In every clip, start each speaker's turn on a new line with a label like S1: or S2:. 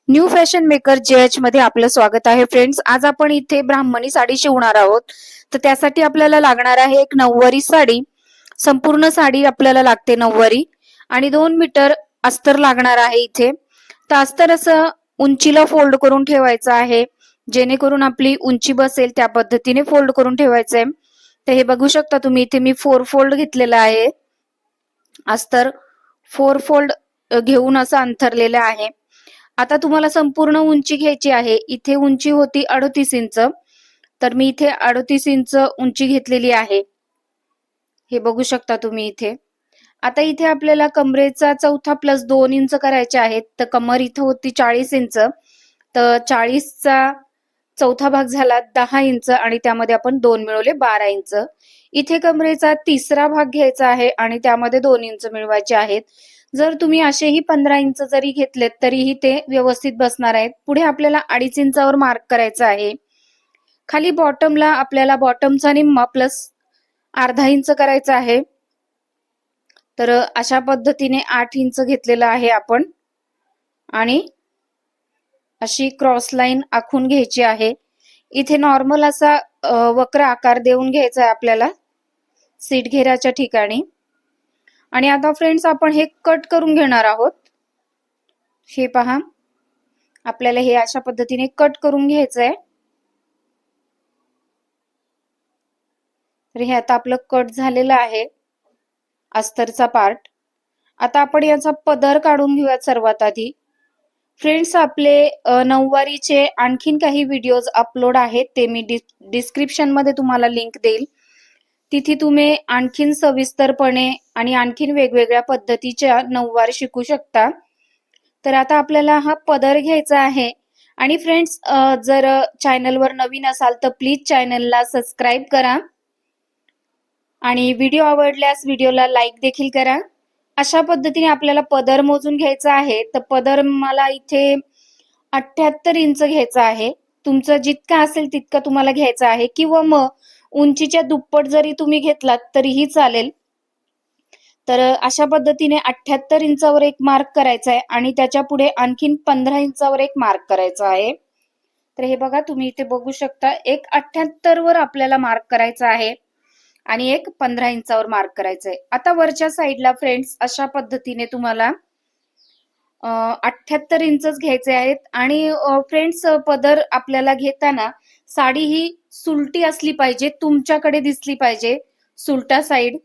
S1: New fashion maker JH मध्ये आपलं स्वागत आहे फ्रेंड्स. आज आपण इथे ब्राह्मणी साडी शिवणार आहोत. तर त्यासाठी आपल्याला लागणार आहे एक नऊवारी साडी. संपूर्ण साडी आपल्याला लागते नऊवारी आणि 2 मीटर अस्तर लागणार आहे इथे. तर अस्तर असं उंचीला फोल्ड करून ठेवायचं आहे, जेणेकरून आपली उंची बसेल त्या पद्धतीने फोल्ड करून ठेवायचं आहे. तर हे बघू शकता तुम्ही, इथे मी 4 फोल्ड घेतलेला आहे. अस्तर 4 फोल्ड घेऊन असं अंथरलेलं आहे. आता तुम्हाला संपूर्ण उंची घ्यायची आहे. इथे उंची होती 38 इंच, तर मी इथे 38 इंच उंची घेतलेली आहे. हे बघू शकता तुम्ही इथे. आता इथे आपल्याला कमरेचा चौथा प्लस 2 इंच करायचे आहेत. तर कमर इथे होती 40 इंच, तर 40चा चौथा भाग झाला 10 इंच आणि त्यामध्ये आपण 2 मिळवले 12 इंच. इथे कमरेचा तिसरा भाग घ्यायचा आहे आणि त्यामध्ये 2 इंच मिळवायचे आहेत. जर तुम्ही असेही 15 इंच जरी घेतलेत तरीही ते व्यवस्थित बसणार आहेत. पुढे आपल्याला 2.5 इंचावर मार्क करायचा आहे. खाली बॉटमला आपल्याला बॉटमचा निम्मा प्लस अर्धा इंच करायचा आहे. तर अशा पद्धतीने 8 इंच घेतलेला आहे आपण आणि अशी क्रॉस लाईन आखून घ्यायची आहे. इथे नॉर्मल असा वक्र आकार देऊन घ्यायचा आहे आपल्याला सीट घेराच्या ठिकाणी. आणि आता फ्रेंड्स आपण हे कट करून घेणार आहोत. हे पहा, आपल्याला हे अशा पद्धतीने कट करून घ्यायचंय. तर हे आता आपलं कट झालेलं आहे अस्तरचा पार्ट. आता आपण याचा पदर काढून घेऊयात सर्वात आधी. फ्रेंड्स, आपले नऊवारीचे आणखीन काही व्हिडिओज अपलोड आहेत, ते मी डिस्क्रिप्शन मध्ये तुम्हाला लिंक देईल. तिथे तुम्ही आणखीन सविस्तरपणे आणि आणखीन वेगवेगळ्या पद्धतीच्या नऊवारी शिकू शकता. तर आता आपल्याला हा पदर घ्यायचा आहे. आणि फ्रेंड्स, जर चॅनलवर नवीन असाल तर प्लीज चॅनलला सबस्क्राईब करा आणि व्हिडिओ आवडल्यास व्हिडिओला लाईक देखील करा. अशा पद्धतीने आपल्याला पदर मोजून घ्यायचा आहे. तर पदर मला इथे 78 इंच घ्यायचा आहे. तुमचं जितका असेल तितका तुम्हाला घ्यायचा आहे, किंवा मग उंचीच्या दुप्पट जरी तुम्ही घेतलात तरीही चालेल. तर अशा पद्धतीने 78 इंचावर एक मार्क करायचा आहे आणि त्याच्या पुढे आणखीन 15 इंचावर एक मार्क करायचा आहे. तर हे बघा, तुम्ही इथे बघू शकता, एक 78 वर आपल्याला मार्क करायचा आहे आणि एक 15 इंचावर मार्क करायचा आहे. आता वरच्या साईडला फ्रेंड्स अशा पद्धतीने तुम्हाला 78 इंचच घ्यायचे आहेत. आणि फ्रेंड्स, पदर आपल्याला घेताना साडी ही सुलटी असली पाहिजे, तुमच्याकडे दिसली पाहिजे सुलटा साईड.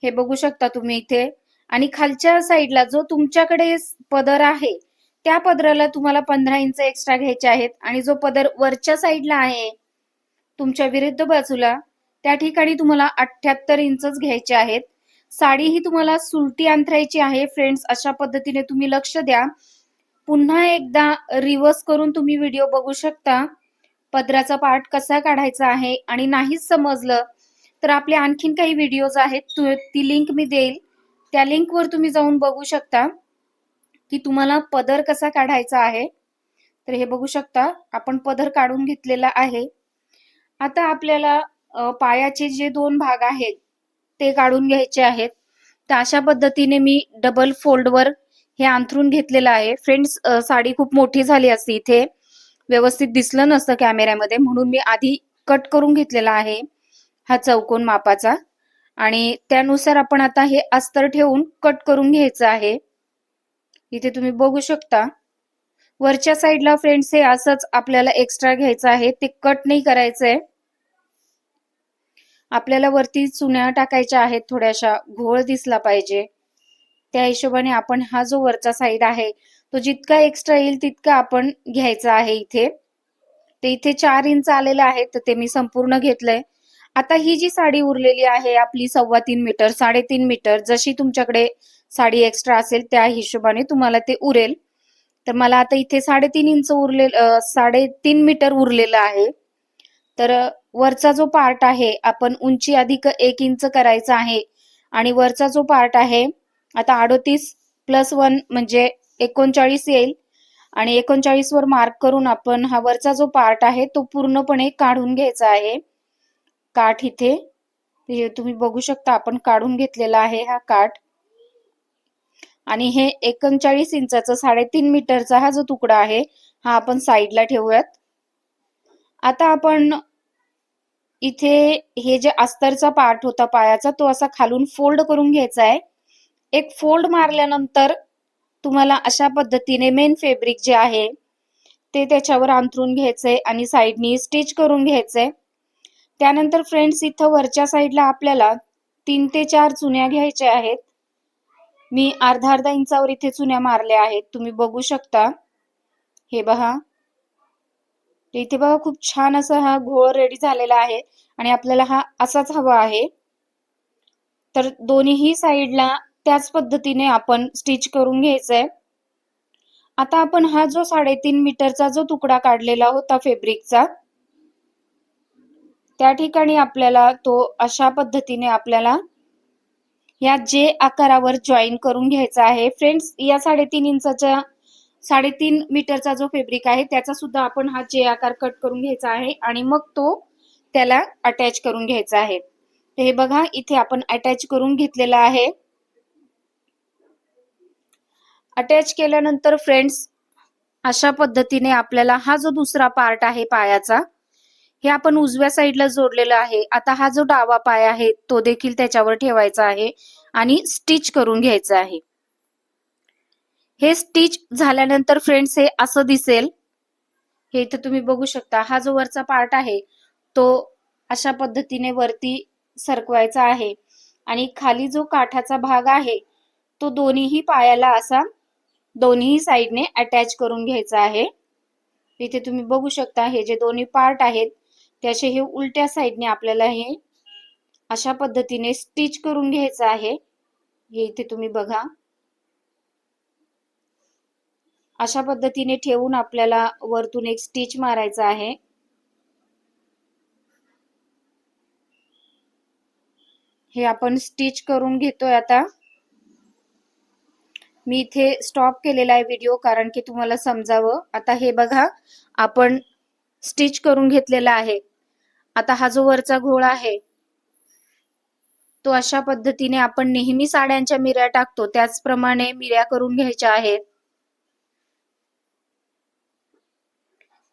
S1: हे बघू शकता तुम्ही इथे. आणि खालच्या साईडला जो तुमच्याकडे पदर आहे त्या पदराला तुम्हाला 15 इंच एक्स्ट्रा घ्यायचे आहेत. आणि जो पदर वरच्या साईडला आहे तुमच्या विरुद्ध बाजूला, त्या ठिकाणी तुम्हाला 78 इंचच घ्यायचे आहेत. साडी ही तुम्हाला सुलटी अंथरायची आहे फ्रेंड्स. अशा पद्धतीने तुम्ही लक्ष द्या. पुन्हा एकदा रिव्हर्स करून तुम्ही व्हिडिओ बघू शकता पदराचा पार्ट कसा काढायचा आहे. आणि नाहीच समजलं तर आपले आणखीन काही व्हिडिओज आहेत, ती लिंक मी देईल, त्या लिंकवर तुम्ही जाऊन बघू शकता की तुम्हाला पदर कसा काढायचा आहे. तर हे बघू शकता, आपण पदर काढून घेतलेला आहे. आता आपल्याला पायाचे जे 2 भाग आहेत ते काढून घ्यायचे आहेत. तर अशा पद्धतीने मी डबल फोल्डवर हे अंथरून घेतलेलं आहे. फ्रेंड्स, साडी खूप मोठी झाली असती, इथे व्यवस्थित दिसलं नसतं कॅमेऱ्यामध्ये, म्हणून मी आधी कट करून घेतलेला आहे हा चौकोन मापाचा. आणि त्यानुसार आपण आता हे अस्तर ठेवून कट करून घ्यायचं आहे. इथे तुम्ही बघू शकता वरच्या साईडला फ्रेंड्स हे असंच आपल्याला एक्स्ट्रा घ्यायचं आहे, ते कट नाही करायचंय. आपल्याला वरती चुन्या टाकायच्या आहेत, थोड्याशा घोळ दिसला पाहिजे, त्या हिशोबाने आपण हा जो वरचा साईड आहे तो जितका एक्स्ट्रा येईल तितका आपण घ्यायचा आहे इथे. ते इथे 4 इंच आलेलं आहे, तर ते मी संपूर्ण घेतलंय. आता ही जी साडी उरलेली आहे आपली 3.25 मीटर 3.5 मीटर, जशी तुमच्याकडे साडी एक्स्ट्रा असेल त्या हिशोबाने तुम्हाला ते उरेल. तर मला आता इथे 3.5 इंच 3.5 मीटर उरलेलं आहे. तर वरचा जो पार्ट आहे आपण उंची अधिक 1 इंच करायचा आहे. आणि वरचा जो पार्ट आहे आता 38 प्लस 1 म्हणजे 39 येईल. आणि 39 वर मार्क करून आपण हा वरचा जो पार्ट आहे तो पूर्णपणे काढून घ्यायचा आहे. काठ इथे तुम्ही बघू शकता, आपण काढून घेतलेला आहे हा काठ. आणि हे 39 इंचाचा 3.5 मीटरचा हा जो तुकडा आहे हा आपण साईडला ठेवूयात. आता आपण इथे हे जे अस्तरचा पार्ट होता पायाचा तो असा खालून फोल्ड करून घ्यायचा आहे. एक फोल्ड मारल्यानंतर तुम्हाला अशा पद्धतीने मेन फॅब्रिक जे आहे ते त्याच्यावर अंथरून घ्यायचंय आणि साईडनी स्टिच करून घ्यायचंय. त्यानंतर फ्रेंड्स इथं वरच्या साईडला आपल्याला 3 ते 4 चुन्या घ्यायच्या आहेत. मी अर्धा इंचावर इथे चुन्या मारल्या आहेत, तुम्ही बघू शकता. हे पहा, इथे बघा खूप छान असा हा घोळ रेडी झालेला आहे आणि आपल्याला हा असाच हवा आहे. तर दोन्हीही साईडला त्याच पद्धतीने आपण स्टिच करून घ्यायचंय. आता आपण हा जो 3.5 मीटरचा जो तुकडा काढलेला होता फॅब्रिकचा त्या ठिकाणी आपल्याला तो अशा पद्धतीने आपल्याला या जे आकारावर जॉईन करून घ्यायचा आहे. फ्रेंड्स, या 3.5 मीटरचा जो फॅब्रिक आहे त्याचा सुद्धा आपण हा जे आकार कट करून घ्यायचा आहे आणि मग तो त्याला अटॅच करून घ्यायचा आहे. हे बघा, इथे आपण अटॅच करून घेतलेला आहे. अटॅच केल्यानंतर फ्रेंड्स अशा पद्धतीने आपल्याला हा जो दुसरा पार्ट आहे पायाचा हे आपण उजव्या साईडला जोडलेला आहे. आता हा जो डावा पाय आहे तो देखील त्याच्यावर ठेवायचा आहे आणि स्टिच करून घ्यायचं आहे. हे स्टिच झाल्यानंतर फ्रेंड्स हे असं दिसेल. हे इथे तुम्ही बघू शकता. हा जो वरचा पार्ट आहे तो अशा पद्धतीने वरती सरकवायचा आहे आणि खाली जो काठाचा भाग आहे तो दोन्हीही पायाला असा दोन्ही साईडने अटॅच करून घ्यायचा आहे. इथे तुम्ही बघू शकता हे जे दोन्ही पार्ट आहेत त्याचे हे उलट्या साईडने आपल्याला हे अशा पद्धतीने स्टिच करून घ्यायचं आहे. हे इथे तुम्ही बघा, अशा पद्धतीने ठेवून आपल्याला वरतून एक स्टिच मारायचा आहे. हे आपण स्टिच करून घेतोय. आता मी इथे स्टॉप केलेला आहे व्हिडिओ कारण की तुम्हाला समजावं. आता हे बघा, आपण स्टिच करून घेतलेला आहे. आता हा जो वरचा घोळ आहे तो अशा पद्धतीने आपण नेहमी साड्यांच्या मिऱ्या टाकतो त्याचप्रमाणे मिऱ्या करून घ्यायच्या आहेत.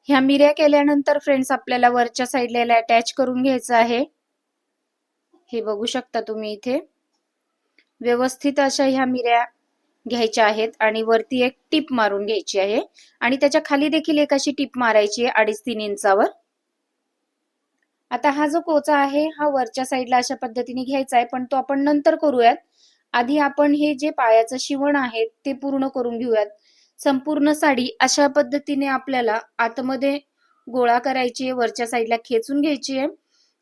S1: ह्या मिऱ्या केल्यानंतर फ्रेंड्स आपल्याला वरच्या साईडला अटॅच करून घ्यायचं आहे. हे बघू शकता तुम्ही इथे व्यवस्थित अशा ह्या मिऱ्या घ्यायच्या आहेत आणि वरती एक टिप मारून घ्यायची आहे आणि त्याच्या खाली देखील एक अशी टिप मारायची आहे 2.5-3 इंचावर. आता हा जो कोचा आहे हा वरच्या साईडला अशा पद्धतीने घ्यायचा आहे पण तो आपण नंतर करूयात. आधी आपण हे जे पायाचं शिवण आहे ते पूर्ण करून घेऊयात. संपूर्ण साडी अशा पद्धतीने आपल्याला आतमध्ये गोळा करायची आहे, वरच्या साईडला खेचून घ्यायची आहे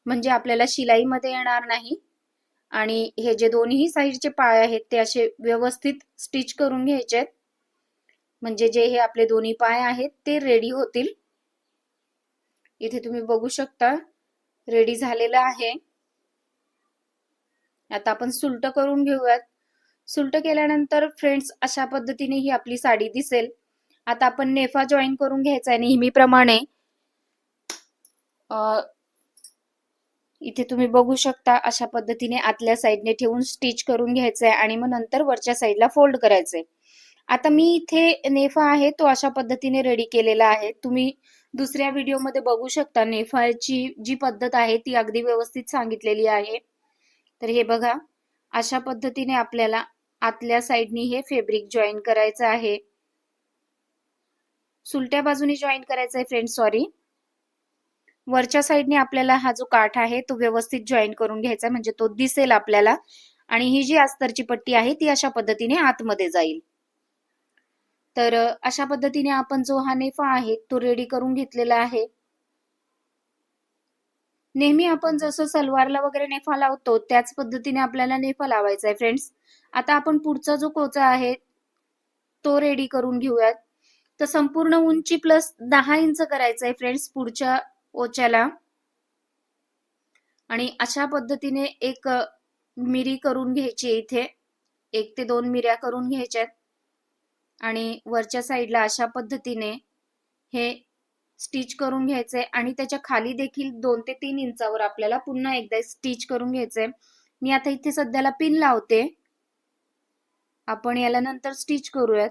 S1: म्हणजे आपल्याला शिलाईमध्ये येणार नाही. आणि हे जे दोन्ही साईडचे पाय आहेत ते असे व्यवस्थित स्टिच करून घ्यायचे आहेत म्हणजे जे हे आपले दोन्ही पाय आहेत ते रेडी होतील. इथे तुम्ही बघू शकता रेडी झालेला आहे. आता आपण सुलट करून घेऊयात. सुलट केल्यानंतर फ्रेंड्स अशा पद्धतीने ही आपली साडी दिसेल. आता आपण नेफा जॉईन करून घ्यायचा आहे नेहमीप्रमाणे. इथे तुम्ही बघू शकता अशा पद्धतीने आतल्या साईडने ठेवून स्टिच करून घ्यायचंय आणि मग नंतर वरच्या साईडला फोल्ड करायचंय. आता मी इथे नेफा आहे तो अशा पद्धतीने रेडी केलेला आहे. तुम्ही दुसऱ्या व्हिडिओमध्ये बघू शकता नेफाची जी पद्धत आहे ती अगदी व्यवस्थित सांगितलेली आहे. तर हे बघा, अशा पद्धतीने आपल्याला आतल्या साईडनी हे फॅब्रिक जॉईन करायचं आहे. सुलट्या बाजूने जॉईन करायचं आहे फ्रेंड्स, सॉरी. वरच्या साईडने आपल्याला हा जो काठ आहे तो व्यवस्थित जॉईन करून घ्यायचा म्हणजे तो दिसेल आपल्याला आणि ही जी अस्तरची पट्टी आहे ती अशा पद्धतीने आतमध्ये जाईल. तर अशा पद्धतीने आपण जो हा नेफा आहे तो रेडी करून घेतलेला आहे. नेहमी आपण जसं सलवारला वगैरे नेफा लावतो त्याच पद्धतीने आपल्याला नेफा लावायचा आहे फ्रेंड्स. आता आपण पुढचा जो कोचा आहे तो रेडी करून घेऊयात. तर संपूर्ण उंची प्लस 10 इंच करायचं आहे फ्रेंड्स पुढच्या ओच्याला आणि अशा पद्धतीने एक मिरी करून घ्यायची इथे. 1 ते 2 मिऱ्या करून घ्यायच्यात आणि वरच्या साईडला अशा पद्धतीने हे स्टिच करून घ्यायचंय आणि त्याच्या खाली देखील 2 ते 3 इंचावर आपल्याला पुन्हा एकदा स्टिच करून घ्यायचंय. मी आता इथे सध्याला पिन लावते. आपण याला नंतर स्टिच करूयात.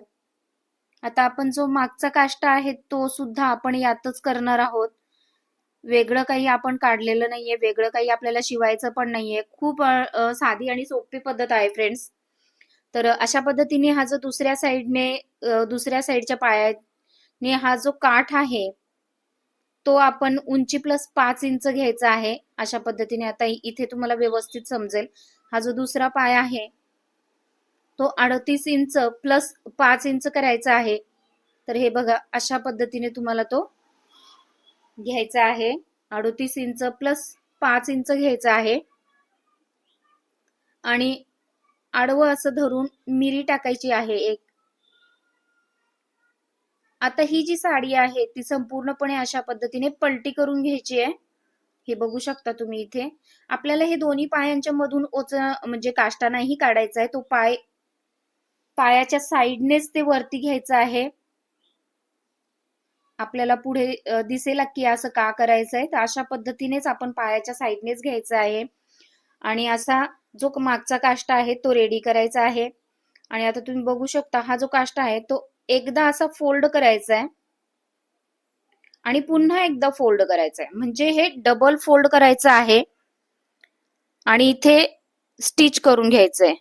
S1: आता आपण जो मागचा काष्टा आहे तो सुद्धा आपण यातच करणार आहोत. वेगळं काही आपण काढलेलं नाहीये, वेगळं काही आपल्याला शिवायचं पण नाहीये. खूप साधी आणि सोपी पद्धत आहे फ्रेंड्स. तर अशा पद्धतीने हा जो दुसऱ्या साईडच्या पायाने हा जो काठ आहे तो आपण उंची प्लस 5 इंच घ्यायचा आहे. अशा पद्धतीने आता इथे तुम्हाला व्यवस्थित समजेल. हा जो दुसरा पाय आहे तो 38 इंच प्लस 5 इंच करायचा आहे. तर हे बघा, अशा पद्धतीने तुम्हाला तो घ्यायचा आहे. 38 इंच प्लस 5 इंच घ्यायचा आहे आणि आडवं असं धरून मिरी टाकायची आहे एक. आता ही जी साडी आहे ती संपूर्णपणे अशा पद्धतीने पलटी करून घ्यायची आहे. हे बघू शकता तुम्ही इथे. आपल्याला हे दोन्ही पायांच्या मधून म्हणजे काष्टा नाही काढायचा आहे. तो पायाच्या साईडनेच ते वरती घ्यायचं आहे. आपल्याला पुढे दिसेल की असं का करायचं आहे. तर अशा पद्धतीनेच आपण पायाच्या साईडनेच घ्यायचं आहे आणि असा जो मागचा काष्टा आहे तो रेडी करायचा आहे. आणि आता तुम्ही बघू शकता हा जो काष्टा आहे तो एकदा असा फोल्ड करायचा आहे आणि पुन्हा एकदा फोल्ड करायचा आहे. म्हणजे हे डबल फोल्ड करायचं आहे आणि इथे स्टिच करून घ्यायचंय.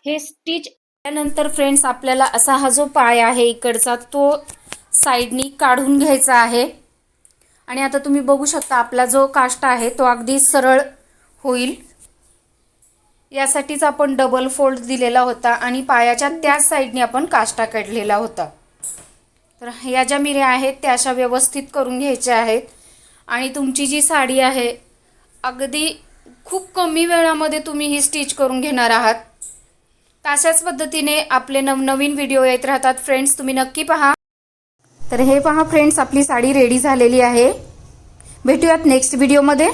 S1: हे स्टिच केल्यानंतर फ्रेंड्स आपल्याला असा हा जो पाय आहे इकडचा तो साईडनी काढून घ्यायचा आहे. आणि आता तुम्ही बघू शकता आपला जो काष्टा आहे तो अगदी सरळ होईल यासाठीच आपण डबल फोल्ड दिलेला होता आणि पायाच्या त्याच साईडने आपण काष्टा काढलेला होता. तर या ज्या मिऱ्या आहेत त्या अशा व्यवस्थित करून घ्यायच्या आहेत. आणि तुमची जी साडी आहे अगदी खूप कमी वेळामध्ये तुम्ही ही स्टिच करून घेणार आहात. अशाच पद्धतीने आपले नवनवीन व्हिडिओ येत राहतात फ्रेंड्स, तुम्ही नक्की पहा. तर हे पहा फ्रेंड्स, आपली साडी रेडी झालेली आहे. भेटूयात नेक्स्ट व्हिडिओमध्ये.